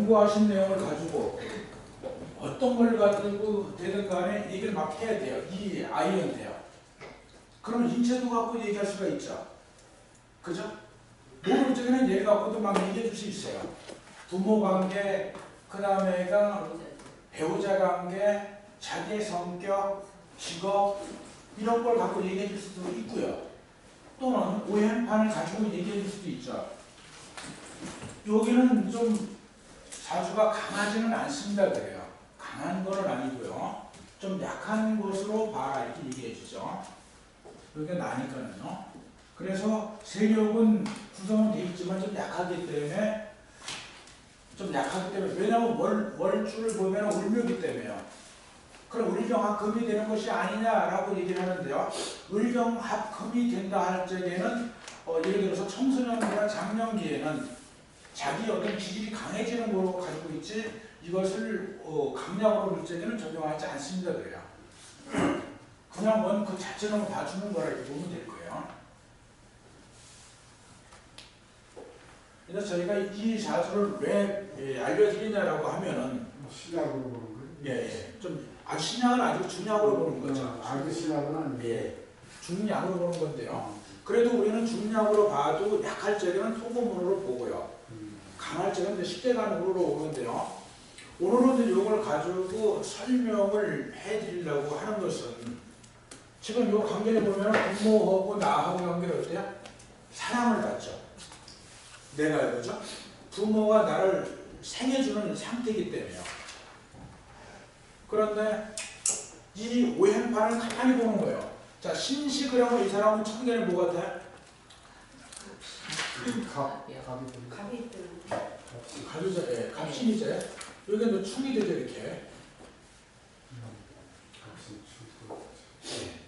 공부하신 내용을 가지고 어떤 걸 가지고 되든 간에 얘기를 막 해야 돼요. 이 아이한테요. 그러면 인체도 갖고 얘기할 수가 있죠. 그죠? 모르는 쪽에는 얘 갖고도 막 얘기해 줄 수 있어요. 부모 관계, 그 다음에가 배우자 관계, 자기의 성격, 직업 이런 걸 갖고 얘기해 줄 수도 있고요. 또는 오행판을 가지고 얘기해 줄 수도 있죠. 여기는 좀 사주가 강하지는 않습니다. 그래요. 강한 건 아니고요. 좀 약한 것으로 봐라 이렇게 얘기해 주죠. 여기가 나니까는요. 그래서 세력은 구성은 돼 있지만 좀 약하기 때문에 왜냐하면 월주를 보면 을묘기 때문에요. 그럼 을경합금이 되는 것이 아니냐라고 얘기를 하는데요. 을경합금이 된다 할 적에는 예를 들어서 청소년기나 장년기에는 자기 어떤 기질이 강해지는 거로 가지고 있지 이것을 강약으로 볼 적에는 적용하지 않습니다. 그래요. 그냥 그 자체로 봐주는 거라 이렇게 보면 될 거예요. 그래서 저희가 이 사주를 왜 알려드리냐라고 하면은 신약으로 보는 거예요? 예. 좀 신약은 아니고 중약으로 보는 거죠. 신약은 아니에요. 예. 중약으로 보는 건데요. 그래도 우리는 중약으로 봐도 약할 적에는 토금으로 보고요. 강할 적에는 10대 간으로 보는데요. 오늘은 이걸 가지고 설명을 해드리려고 하는 것은 지금 이 관계를 보면 부모하고 나하고 관계는 어때요? 사랑을 받죠. 내가 그죠? 부모가 나를 생해주는 상태이기 때문에요. 그런데 이 오행판을 가만히 보는 거예요. 자, 신식을 하면 이 사람은 천간에 뭐가 돼? 갑이 갑이죠. 예, 갑신이죠. 여기는 충이 되죠, 이렇게.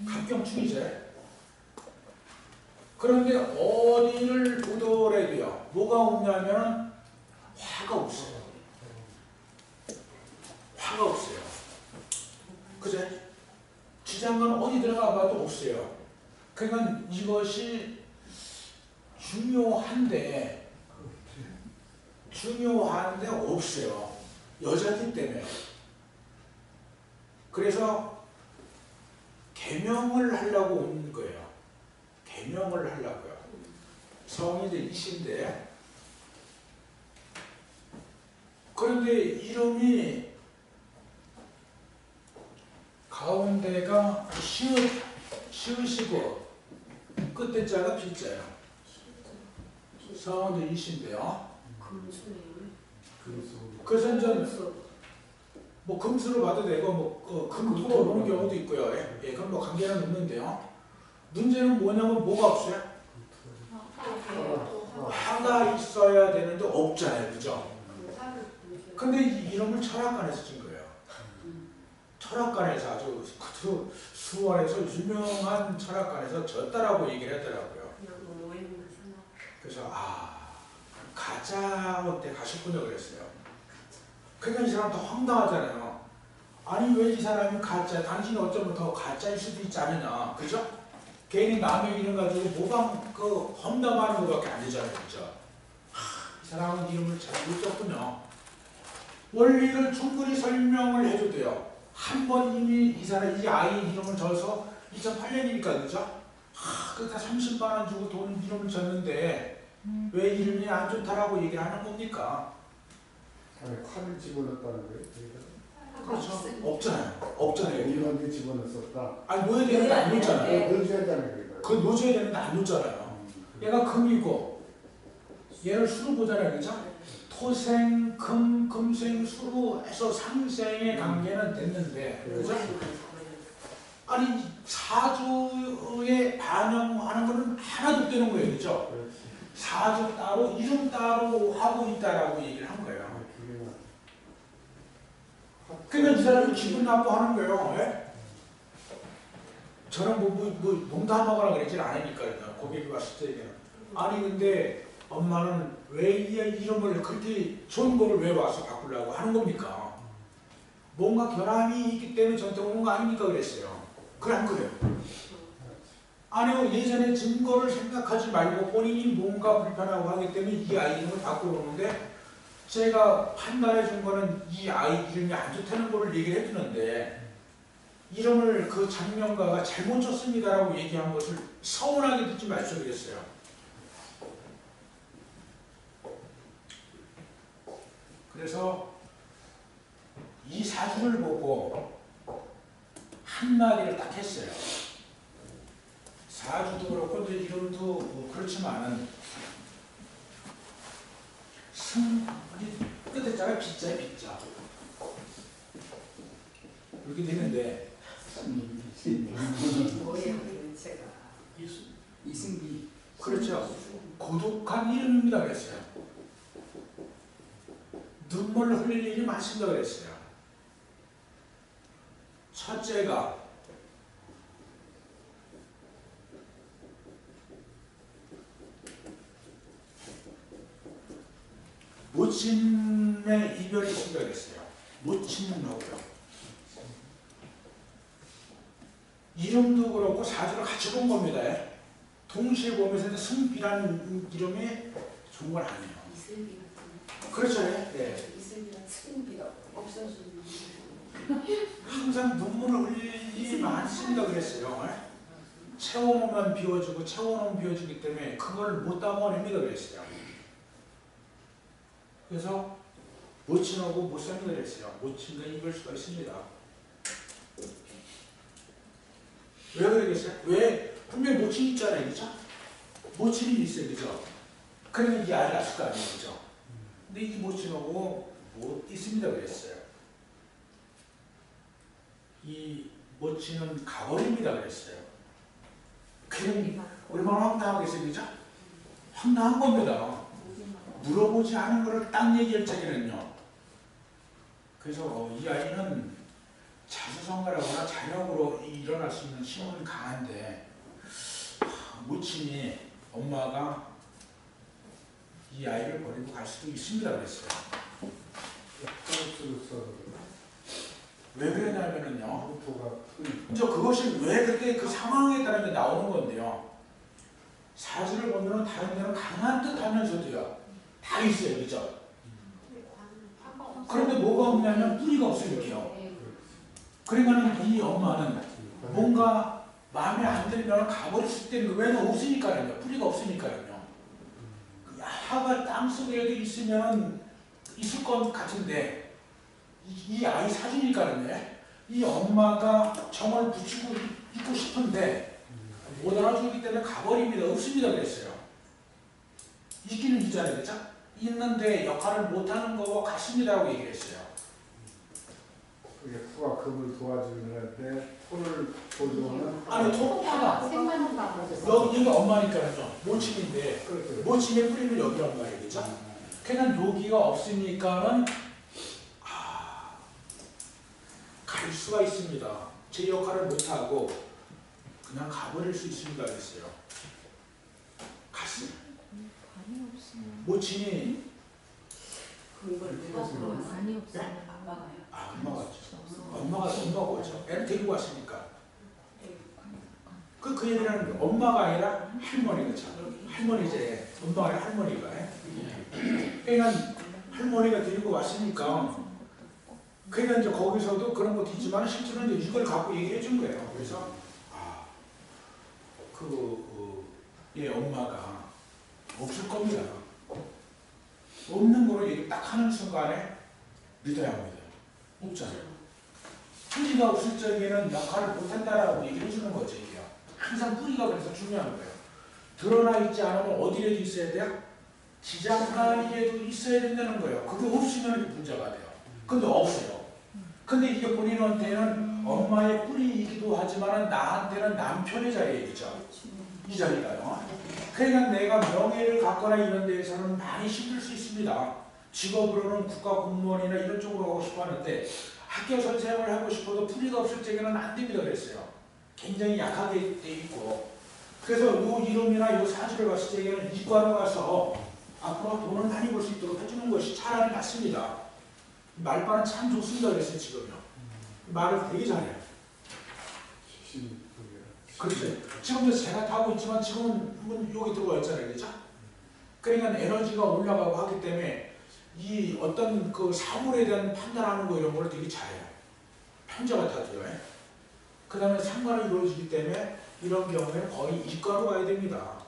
갑경충이죠. 그런데 어디를 보더라도요, 뭐가 없냐면 화가 없어요. 화가 없어요. 그죠? 지장간 어디 들어가 봐도 없어요. 그러니까 이것이 중요한데 없어요. 여자기 때문에. 그래서 개명을 하려고 온 거예요. 개명을 하려고요. 성이 이제 이신데 그런데 이름이 가운데가 시으시고 끝에 자가 필자예요. 성은 이신데요. 그래서 이제 뭐 금수로 봐도 되고 금토로 보는 경우도 있고요. 예, 그럼 뭐 관계는 없는데요. 문제는 뭐냐면 뭐가 없어요? 화가 있어야 되는데 없잖아요. 그죠? 근데 이 이름을 철학관에서 준 거예요. 철학관에서 아주 수원에서 유명한 철학관에서 졌다라고 얘기를 하더라고요. 그래서 가짜한테 가셨군요 그랬어요. 그러니까 이 사람 더 황당하잖아요. 아니 왜 이 사람이 가짜, 당신이 어쩌면 더 가짜일 수도 있지 않느냐. 그죠? 괜히 남의 이름 가지고 모방 험담하는 것밖에 안 되잖아요. 그죠? 이 사람은 이름을 잘못 썼군요. 원리를 충분히 설명을 해도 돼요. 한 번 이미 이 아이 이름을 줘서 2008년이니까 그죠? 그다 30만 원 주고 돈 이름을 줬는데 왜 이름이 안 좋다라고 얘기를 하는 겁니까? 칼을 집어넣었다는 거예요? 그렇죠. 없잖아요. 이름을 집어넣었다. 아니 놓여야 되는데 안 놓잖아요. 넣어줘야 되는 거예요. 그 놓여야 되는데 안 놓잖아요. 얘가 금이고 얘를 수로 보잖아요. 그죠? 토생, 금생, 수로 해서 상생의 관계는 됐는데 그죠? 아니 사주에 반영하는 거는 하나도 되는 거예요. 그죠? 사주 따로 이름 따로 하고 있다라고 얘기를 한 거예요. 그러니까 이 사람이 기분 나빠하는 거예요. 예? 저는 뭐 농담하거나 그러질 않으니까 고객이 왔을 때 아니 근데 엄마는 왜 이 이름을 그렇게 좋은 거를 왜 와서 바꾸려고 하는 겁니까? 뭔가 결함이 있기 때문에 저한테 오는 거 아닙니까? 그랬어요. 그래 안 그래요? 아니요, 예전에 증거를 생각하지 말고 본인이 뭔가 불편하고 하기 때문에 이 아이 이름을 바꾸려는데 제가 판단해 준 거는 이 아이 이름이 안 좋다는 거를 얘기를 해주는데 이름을 그 장명가가 잘못 줬습니다라고 얘기한 것을 서운하게 듣지 마시오 그랬어요. 그래서 이 사주를 보고 한마디를 딱 했어요. 사주도 그렇고 또 이름도 뭐 그렇지만은 끝에 자가 빗자에 빗자 이렇게 되는데 뭐예요 도대체가? 이승기. 그렇죠. 고독한 이름입니다 그랬어요. 눈물 흘릴 일이 많습니다 그랬어요. 첫째가 모친의 이별이 있습니다 그랬어요. 모친하고요. 이름도 그렇고 사주를 같이 본 겁니다. 동시에 보면서 승비라는 이름이 좋은 건 아니에요. 이슬비 같은. 그렇죠. 네. 이슬비가 승비가 없어지는. 항상 눈물을 흘릴 일이 많습니다 그랬어요. 채워놓으면 비워지고 채워놓으면 비워지기 때문에 그걸 못 담아냅니다 그랬어요. 그래서 모친하고 못 삽니다 그랬어요. 모친과 이별 수가 있습니다. 왜 그러겠어요? 왜? 분명히 모친이 있잖아요. 그죠? 모친이 있어요. 그죠? 그러면 이 아이를 낳을 거 아니에요. 그죠? 근데 이 모친하고 못 있습니다 그랬어요. 이 모친은 가버립니다 그랬어요. 그럼 얼마나 황당하겠어요. 그죠? 황당한 겁니다. 물어보지 않은 거를 딱 얘기할 적에는요. 그래서 이 아이는 자수성가라거나 잔역으로 일어날 수 있는 힘은 강한데 모친이 엄마가 이 아이를 버리고 갈 수도 있습니다 그랬어요. 왜 그러냐면은요. 이제 그것이 왜 그때 그 상황에 따라 이제 나오는 건데요. 사주를 보면은 다른 데는 강한 듯 하면서도요. 다 있어요. 그죠? 그런데 뭐가 없냐면 뿌리가 없으니까요. 그러니까는 이 엄마는 뭔가 마음에 안 들면 가버렸을 때는 왜는 없으니까요. 뿌리가 없으니까요. 하가 땅속에도 있으면 있을 것 같은데 이 아이 사주니까요. 이 엄마가 정을 붙이고 있고 싶은데 못 알아주기 때문에 가버립니다. 없습니다 그랬어요. 있기는 있잖아요. 그죠? 있는데 역할을 못하는 거와 같습니다라고 얘기했어요. 그게 토가 금을 도와주는데 토를 도와주는 아니 토가 여기가 엄마니까요. 모친인데 모친의 뿌리는 여기란 말이에요. 그죠? 그냥 여기가 없으니까는 갈 수가 있습니다. 제 역할을 못하고 그냥 가버릴 수 있습니다 그랬어요. 갔어요. 모친이 그걸 누가 보았어요? 많이 없어요. 아빠가요. 엄마가 엄마가 오죠. 애를 데리고 왔으니까. 그 얘기를 하는 거예요. 엄마가 아니라 할머니가 참. 할머니제. 엄마가 아니라 할머니가. 그러니까 할머니가 데리고 왔으니까 그러니까 이제 거기서도 그런 것도 있지만 실제로는 이제 이걸 갖고 얘기해 준 거예요. 그래서 얘 엄마가 없을 겁니다. 없는 거로 얘기 딱 하는 순간에 믿어야 합니다. 없잖아요. 뿌리가 없을 적에는 역할을 못한다라고 얘기를 해주는 거죠. 이게요. 항상 뿌리가 그래서 중요한 거예요. 드러나 있지 않으면 어디에도 있어야 돼요? 지장간에도 있어야 된다는 거예요. 그게 없으면 문제가 돼요. 근데 없어요. 근데 이게 본인한테는 엄마의 뿌리이기도 하지만 나한테는 남편의 자리이죠. 이 자리가요. 그러니까 내가 명예를 갖거나 이런 데에서는 많이 힘들 수 있습니다. 직업으로는 국가 공무원이나 이런 쪽으로 가고 싶어 하는데 학교 선생님을 하고 싶어도 뿌리가 없을 적에는 안 됩니다 그랬어요. 굉장히 약하게 돼 있고 그래서 요 이름이나 요 사주를 봤을 적에는 이과로 가서 앞으로 돈을 많이 벌 수 있도록 해주는 것이 차라리 낫습니다. 말발은 참 좋습니다 그랬어요. 지금요. 말을 되게 잘해요. 그렇죠. 지금도 제가 타고 있지만 지금은 여기 들어와 있잖아요. 그죠? 그러니까 에너지가 올라가고 하기 때문에 이 어떤 그 사물에 대한 판단하는 거 이런 걸 되게 잘해요. 편자 같아도요. 그 다음에 상관이 이루어지기 때문에 이런 경우에는 거의 이과로 가야 됩니다.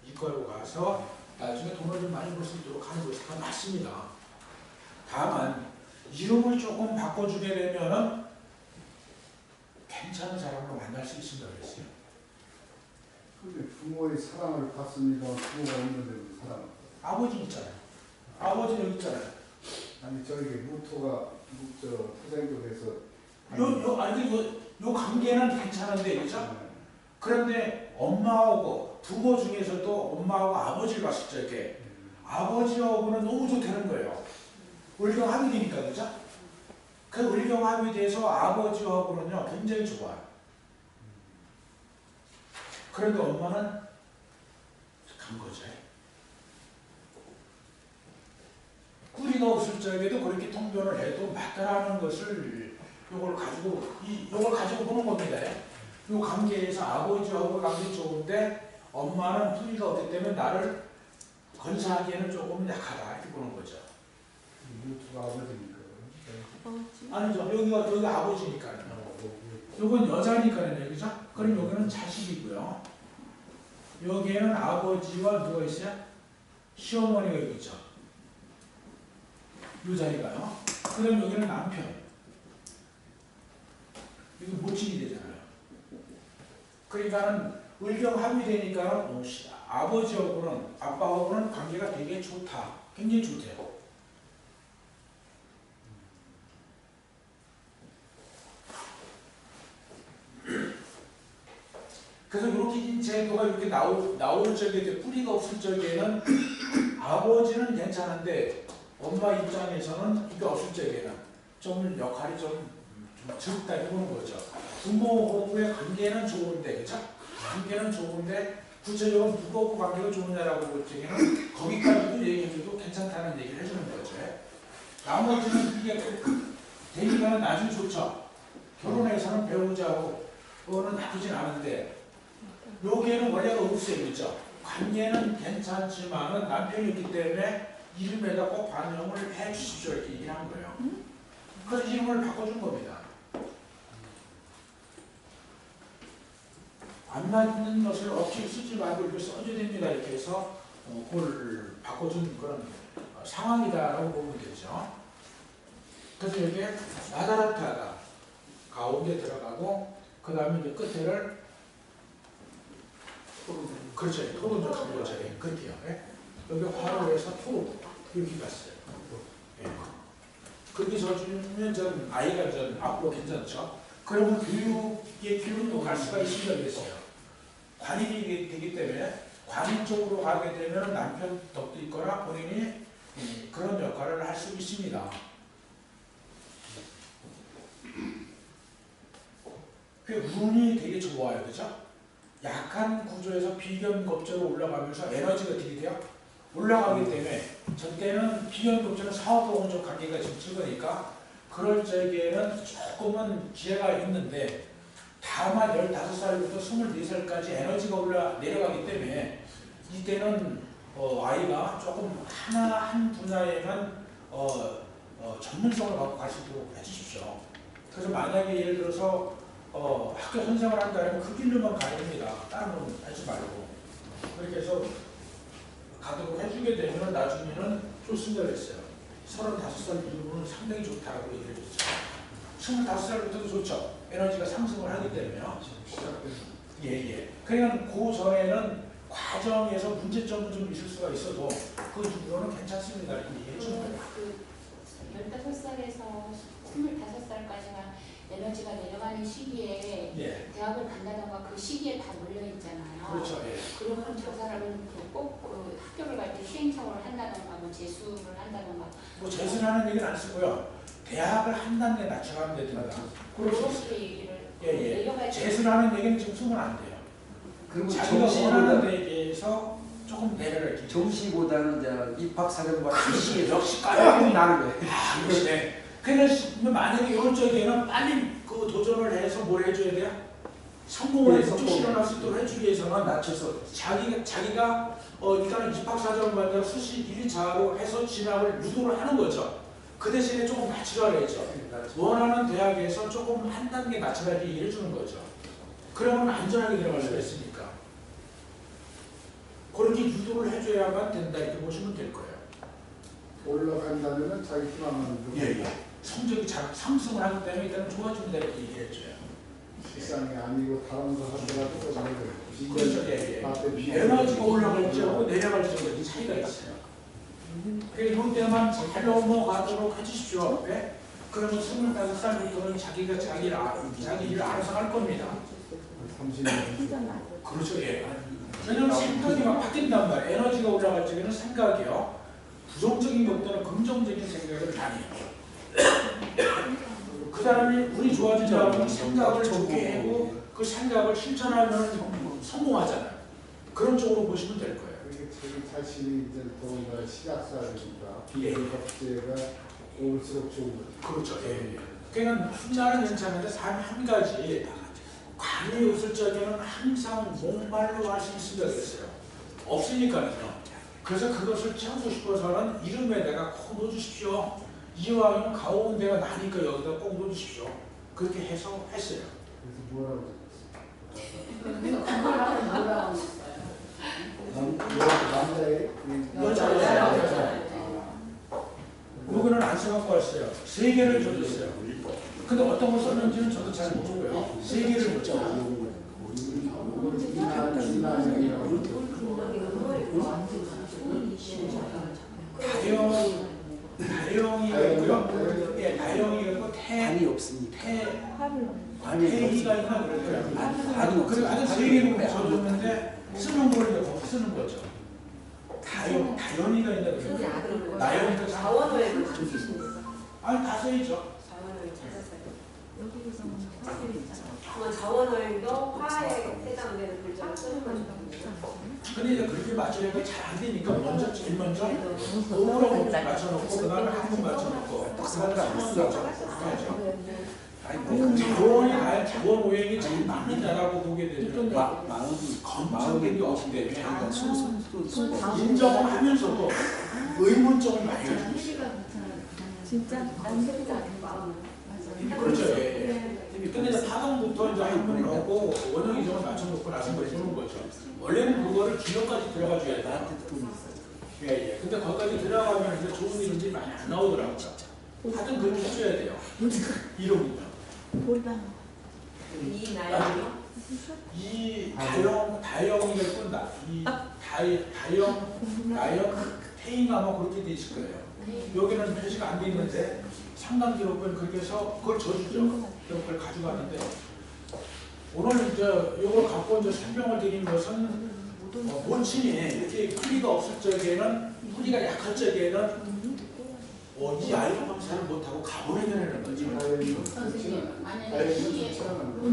이과로 가서 나중에 돈을 좀 많이 벌 수 있도록 하는 것이 더 맞습니다. 다만 이름을 조금 바꿔주게 되면은 괜찮은 사람으로 만날 수 있습니다. 그랬어요. 근데 부모의 사랑을 받습니다. 부모가 없는데 사랑. 아버지 있잖아요. 아버지 여기 있잖아요. 아니 저에게 무토가 토생도 돼서. 요 관계는 괜찮은데 그죠? 네. 그런데 엄마하고 부모 중에서도 엄마하고 아버지를 봤을 적에 아버지하고는 너무 좋다는 거예요. 을경합이 되니까 그죠? 그 을경합이 돼서 아버지하고는요 굉장히 좋아요. 그런데 엄마는 간 거죠. 뿌리가 없을 적에도 그렇게 통변을 해도 맞다라는 것을 요걸 가지고 보는 겁니다. 요 관계에서 아버지하고 관계 좋은데 엄마는 뿌리가 없기 때문에 나를 건사하기에는 조금 약하다 이렇게 보는 거죠. 무토가 아버지니까. 아니죠. 여기 아버지니까요. 요건 여자니까요. 그죠? 그럼 여기는 자식이고요. 여기에는 아버지와 누가 있어요? 시어머니가 여기 있죠. 요 자리가요. 그럼 여기는 남편. 이거 모친이 되잖아요. 그러니까는 을경합이 되니까 아버지하고는 아빠하고는 관계가 되게 좋다. 굉장히 좋대요. 그래서 이렇게 제도가 이렇게 나올 적에 뿌리가 없을 적에는 아버지는 괜찮은데 엄마 입장에서는 이게 없을 적에는 좀 역할이 좀 적다 이러는 거죠. 부모하고의 관계는 좋은데, 그죠? 관계는 좋은데 구체적으로 누구하고 관계가 좋으냐라고 볼 적에는 거기까지도 얘기해줘도 괜찮다는 얘기를 해주는 거죠. 나머지는 이게 대기가는 나중에 좋죠. 결혼해서는 배우자하고 그거는 나쁘진 않은데 여기에는 원래가 없어요, 그죠? 관계는 괜찮지만은 남편이 있기 때문에 이름에다 꼭 반영을 해 주십시오 이렇게 얘기를 한 거예요. 그래서 이름을 바꿔준 겁니다. 안 맞는 것을 억지로 쓰지 말고 이렇게 써줘야 됩니다. 이렇게 해서 그걸 바꿔준 그런 상황이다라고 보면 되죠. 그래서 여기에 나다라타가 가운데 들어가고 그 다음에 이제 끝에를 그렇죠. 토로 좀 그렇죠. 그렇게요. 여기 화로 해서 토로 이렇게 갔어요. 그렇게 져주면 전 아이가 전 앞으로 괜찮죠. 그러면 교육의 길로 갈 수가 있습니다. 그랬어요. 관인이 되기 때문에 관인 쪽으로 가게 되면 남편 덕도 있거나 본인이 그런 역할을 할 수 있습니다. 그 운이 되게 좋아요. 그죠? 약한 구조에서 비견겁조로 올라가면서 에너지가 들이대요. 올라가기 때문에 저때는 비견겁조는 사업보험적 관계가 좀 적으니까 그럴 적에는 조금은 기회가 있는데 다만 15살부터 24살까지 에너지가 내려가기 때문에 이때는 아이가 조금 한 분야에만 전문성을 갖고 갈 수 있도록 해주십시오. 그래서 만약에 예를 들어서 학교 선생을 한다면 그 길로만 가야 됩니다. 다른 건 하지 말고. 그렇게 해서 가도록 해주게 되면 나중에는 좋습니다 그랬어요. 35살 이후로는 상당히 좋다고 얘기를 해줬죠. 25살부터도 좋죠. 에너지가 상승을 하기 때문에요. 예. 그러니까 그 전에는 과정에서 문제점은 좀 있을 수가 있어도 그 이후로는 괜찮습니다. 이렇게 얘기해 주는 거예요. 그 15살에서 25살까지가 에너지가 내려가는 시기에 대학을 간다던가 그 시기에 다 몰려있잖아요. 그렇죠. 그러면 저 사람은 꼭 그 학교를 갈 때 시행착오를 한다던가 뭐 재수를 한다던가 뭐 재수하는 얘기는 안 쓰고요. 대학을 한 단계 낮춰가면 되든가. 그럴 수 있어요. 얘기를 내려갈 재수라는 얘기는 지금 쓰면 안 돼요. 그리고 자기가 원하는 데에 대해서 조금 내려갈 정시보다는 이제 입학사정과 역시 까요. 나는 거예요. 그렇지. 그래서 만약에 이런 쪽에는 빨리 그 도전을 해서 뭘 해줘야 돼요? 성공을 예, 쭉 성공. 실현할 수 있도록 해주기 위해서는 낮춰서 자기가 일단은 입학사정관이나 수시 1차로 해서 진학을 유도를 하는 거죠. 그 대신에 조금 낮추라고 했죠. 원하는 대학에서 조금 한 단계 낮춰가게 얘기해 주는 거죠. 그러면 안전하게 들어갈 수가 있으니까. 그렇게 유도를 해줘야만 된다 이렇게 보시면 될 거예요. 올라간다면은 자기 희망은 좀 성적이 상승을 하기 때문에 일단 좋아진다 이렇게 얘기했죠. 세상이 아니고 다른 거 하더라도 그렇죠. 에너지가 올라갈지하고 내려갈지하고 차이가 있어요. 그래서 이때만 잘 넘어가도록 해주십시오. 네? 그러면 25살부터는 자기가 자기 일을 알아서 할 겁니다. 30년 그렇죠. 예. 왜냐면 생각이 막 바뀐단 말이에요. 에너지가 올라갈 적에는 생각이요. 부정적인 것보다는 긍정적인 생각을 많이 해요. 그 사람이 운이 좋아지려면 생각을 좋게 하고 그 생각을 실천하면 성공하잖아요. 그런 쪽으로 보시면 될 거예요. 자기 자신이 이제 더군다나 시작사니까 예. 비교급제가 올수록 좋은 거죠. 그렇죠. 예. 그러니까 숫자는 괜찮은데 삶 한 가지 관이 없을 적에는 항상 목말로 할 수 있으면 되겠어요. 없으니까요. 그래서 그것을 채우고 싶어서는 이름에다가 꼭 넣어주십시오. 이왕이면 가오운데가 나니까 여기다 꼭 넣어주십시오. 그렇게 해서 했어요. 그래서 뭐라고 뭐라고 남자의 여자. 여기는 안 써갖고 왔어요. 3개를 줘줬어요. 근데 어떤 걸 썼는지는 저도 잘 모르고요. 3개를 줬죠. 다영이가 있고요. 예, 다영이가 있고 관이 없으니까. 태희가 있나 그럴까요? 관이 그리고 아주 3개를 줘줬는데 쓰는 걸 이제 거기 쓰는 거죠. 다영이가 있나 그럴까요? 나영이가 자원을 찾으십니까? 아니 다 써있죠. 자원을 찾았어요. 그러면 자원을도 화에 해당되는 글자를 쓰는 거죠. 근데 이제 그렇게 맞추려면 잘 안 되니까 먼저 제일 먼저 음으로 맞춰놓고 그 다음에 한번 맞춰놓고 그 다음에 한번 맞춰놓고 자원 오행이 잘 맞느냐라고 보게 되면 검증된 게 없기 때문에 인정을 하면서도 의문점을 많이 가지고 있어요. 진짜 남자가 그렇죠. 예. 근데 이제 타동부터 이제 한 번 넣고 원형 이정을 맞춰놓고 나서 뭐 해주는 거죠. 원래는 그거를 기억까지 들어가줘야 돼요. 나한테 돈 있어. 예. 근데 거기까지 들어가면 이제 좋은 이름들이 많이 안 나오더라고요. 하여튼 그렇게 해줘야 돼요. 이름은요. 이 나이요? 이 다영이가 있고 이 다영, 나영, 태인가 아마 그렇게 돼 있을 거예요. 여기는 표시가 안 돼 있는데 상담 기록은 그렇게 해서 그걸 줘주죠. 그럼 그걸 가져가는데 오늘 이제 이걸 갖고 이제 설명을 드린 것은 본침이 이렇게 뿌리가 없을 적에는 뿌리가 약할 적에는 이 아이가 검사를 못하고 가보내야 되는 거죠.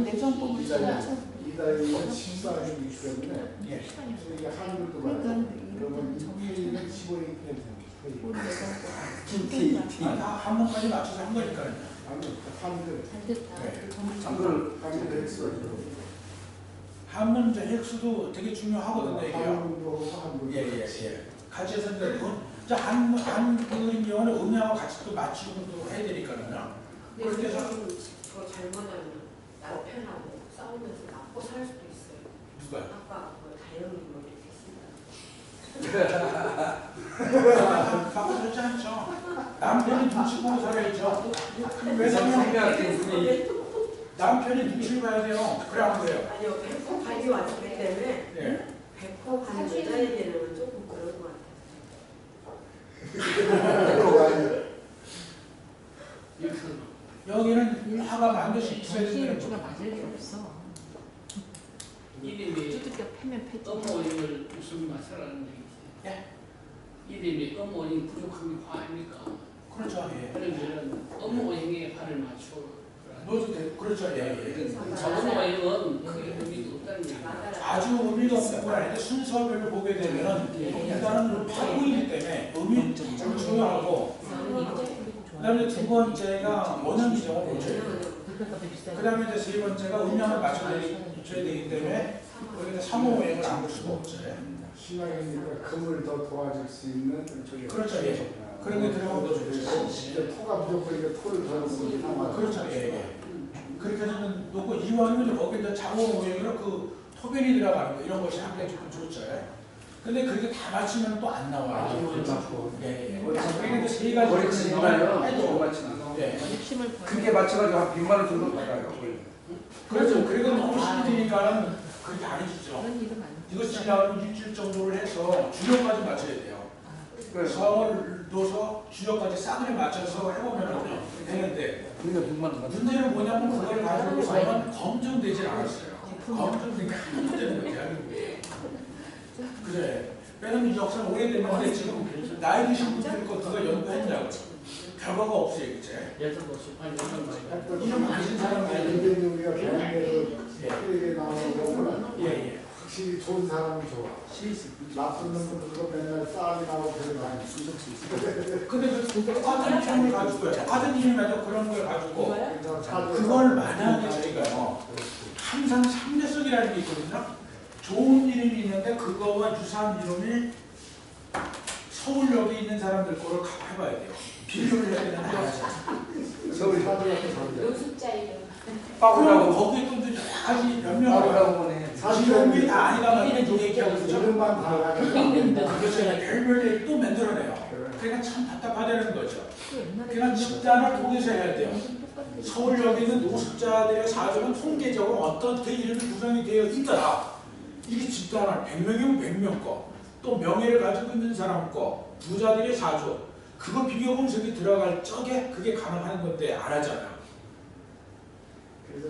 내성법을 이다이는 14회이기 때문에 저희가 한글도 말해요. 그러면 이 페이는 15회 한 번까지 맞춰서 한 거니까요. 아니, 한글. 한글 했어요. 한문 핵수도 되게 중요하거든요. 이게요. 한글도 한글. 예. 같이 해서 이제 한글인 경우는 음양과 같이 또 맞추고 또 해야 되니까요. 근데 그래서 저 잘못하면 남편하고 싸우면서 맞고 살 수도 있어요. 누가요? 아까 그 다영이 뭐 이렇게 했습니다. 바꿔 좋지 않죠. 남편이 눈치 보고 살아야죠. 생각했으니 남편이 눈치를 봐야 돼요. 그래 안 그래요? 아니요, 100% 반이 왔기 때문에 예. 100% 반 여자에게는 조금 그런 것 같아요. 여기는 화가 반드시 있어야 되는 주가 거죠. 맞을 리 없어. 이름이 두들겨 패면 패지. 어머님을 무슨 맛이라는 얘기지? 예? 이름이 어머님 부족한 게 화입니까? 그렇죠. 예. 그러면 어머님의 화를 맞춰. 넣어도 돼. 그렇죠. 예. 어머님은 크게 의미가 없다는 얘기야. 아주 의미가 없는 건 아닌데 순서별로 보게 되면 일단은 파고이기 때문에 의미 좀 중요하고 그 다음에 두 번째가 원형이죠. 그 다음에 이제 세 번째가 음양을 맞춰야 되기 줘야 되기 때문에 우리가 사모모행을 안 볼 수가 없죠. 신앙이니까 금을 더 도와줄 수 있는 그렇죠. 예. 그런 게 들어가면 더 좋죠. 진짜 토가 부족하니까 토를 더 넣으면 그렇죠. 예, 예. 그렇게 해서 놓고 이왕이면 거기다 자모모행으로 그 토변이 들어가는 거 이런 것이 한개 조금 좋죠. 근데 그렇게 다 맞추면 또 안 나와요. 예, 예. 그러니까 세 가지 머리 치나요? 해도 맞추나? 예. 그게 맞춰가지고 한 100만 원 정도 받아요. 그렇죠. 그리고 너무 힘드니까 그렇게 안 해주죠. 이거 지나가면 일주일 정도를 해서 주력까지 맞춰야 돼요. 성을 넣어서 주력까지 싸그리 맞춰서 해보면 되는데 그러니까 100만 원 문제는 뭐냐면 그걸 가지고서는 검증되질 않았어요. 검증되기 안 되는 거예요. 대한민국에. 그래. 왜냐면 이 역사는 오래됐는데 지금 나이 드신 분들 거 누가 연구했냐고. 결과가 없어요. 그제? 예를 들어 18년 만에 이름 아신 사람이 근데 우리가 배움대로 예. 크게 나오는 거는 예, 예. 확실히 좋은 사람이 좋아. 나쁜 놈은 그거 맨날 싸움이 나고 그런 거 아니지. 근데 그 똑같은 이름을 가지고요. 똑같은 이름에도 그런 걸 가지고 그래서 그걸 만약에 저희가요. 항상 상대성이라는 게 있거든요. 좋은 이름이 있는데 그거와 유사한 이름이 서울역에 있는 사람들 거를 해봐야 돼요. 비교를 해야 되는 거죠. 서울 사주한테 상대. 노숙자 이름. 그럼 거기에 또 이제 여러 가지 몇명을 빠꾸라고 보네. 지금이 다 아니가 말이면 얘기하고 있죠. 이름만 달라니까. 그래서 별별 얘기 또 만들어내요. 그러니까 참 답답하다는 거죠. 그러니까 집단을 통해서 해야 돼요. 서울역에 있는 노숙자들의 사정은 통계적으로 어떻게 이름이 구성이 되어 있더라. 이게 집단을 100명이면 100명 거, 또 명예를 가지고 있는 사람 거, 부자들의 사주, 그거 비교 분석이 들어갈 적에 그게 가능한 건데 안 하잖아요. 그래서